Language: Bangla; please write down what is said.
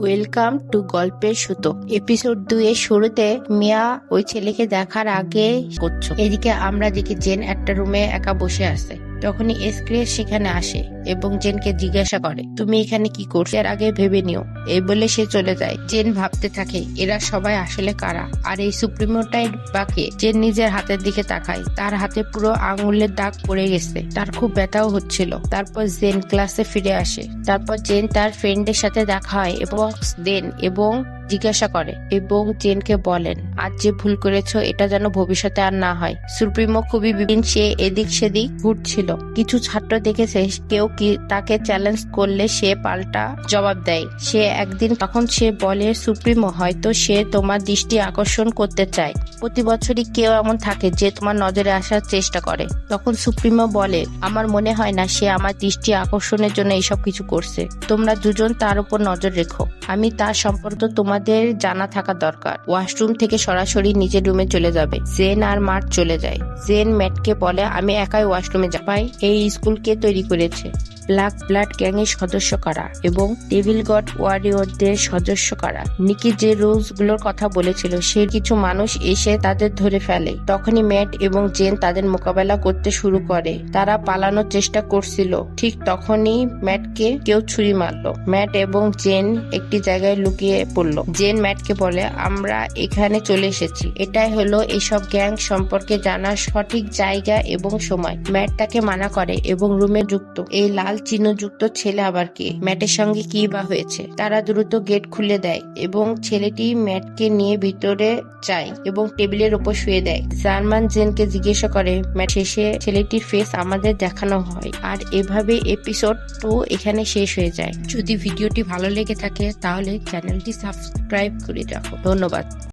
ওয়েলকাম টু গল্পের সুতো। এপিসোড 2 এর শুরুতে মিয়া ওই ছেলেকে দেখার আগে করছো। এদিকে আমরা দেখি জেন একটা রুমে একা বসে আছে। তখনই এসক্রেস সেখানে আসে এবং জেনকে জিজ্ঞাসা করে, তুমি এখানে কি করছো? এর আগে ভেবে নিও। এই বলে সে চলে যায়। জেন ভাবতে থাকে, এরা সবাই আসলে কারা, আর এই সুপ্রিমোটাই বাকে। জেন নিজের হাতের দিকে তাকায়, তার হাতে পুরো আঙুলের দাগ পড়ে গেছে। তার খুব ব্যথাও হচ্ছিল। তারপর জেন ক্লাসে ফিরে আসে। তারপর জেন তার ফ্রেন্ডের সাথে দেখা হয় এবং দেন এবং জিজ্ঞাসা করে এবং জেনকে বলেন, আজ যে ভুল করেছো এটা যেন ভবিষ্যতে আর না হয়। সুপ্রিমো খুবই বিভিন্ন, সে এদিক সেদিক ঘুরছিল। কিছু ছাত্র দেখেছে কেউ কি তাকে চ্যালেঞ্জ করলে সে পাল্টা জবাব দেয়। সে একদিন তখন সে বলে, সুপ্রিমো, হয়তো সে তোমার দৃষ্টি আকর্ষণ করতে চায়। প্রতি বছরই কেউ এমন থাকে যে তোমার নজরে আসার চেষ্টা করে। তখন সুপ্রিমো বলে, আমার মনে হয় না সে আমার দৃষ্টি আকর্ষণের জন্য এসব কিছু করছে। তোমরা দুজন তার উপর নজর রেখো। আমি তার সম্পর্কে তোমাদের জানা থাকা দরকার। ওয়াশরুম থেকে সরাসরি নিজের রুমে চলে যাবে। জেন আর মার্ট চলে যায়। জেন ম্যাটকে বলে, আমি একাই ওয়াশরুমে যাই। এই স্কুলকে তৈরি করেছে ব্ল্যাক ব্লাড গ্যাং এর সদস্য কারা এবং ডেভিল গড ওয়ারিয়রদের সদস্য কারা। নিকি যে রুলস গুলোর কথা বলেছিল, সে কিছু মানুষ এসে তাদের ধরে ফেলে। তখনই ম্যাট এবং জেন তাদের মোকাবেলা করতে শুরু করে। তারা পালানোর চেষ্টা করছিল। ঠিক তখনই ম্যাটকে কেউ ছুরি মারলো। ম্যাট এবং জেন একটি জায়গায় লুকিয়ে পড়লো। জেন ম্যাটকে বলে, আমরা এখানে চলে এসেছি। এটাই হলো এসব গ্যাং সম্পর্কে জানার সঠিক জায়গা এবং সময়। ম্যাট তাকে মানা করে এবং রুমে যুক্ত এই লাল চিহ্নযুক্ত ছেলে আবার কে? ম্যাটের সঙ্গে কি বা হয়েছে? তারা দ্রুত গেট খুলে দেয় এবং ছেলেটি ম্যাটকে নিয়ে ভিতরে যায় এবং টেবিলের উপর শুয়ে দেয়। জার্মান জেনকে জিজ্ঞাসা করে, ম্যাট শেষে ছেলেটির ফেস আমাদের দেখানো হয়। আর এভাবে এপিসোড 2 এখানে শেষ হয়ে যায়। যদি ভিডিওটি ভালো লেগে থাকে তাহলে চ্যানেলটি সাবস্ক্রাইব করে রাখো। ধন্যবাদ।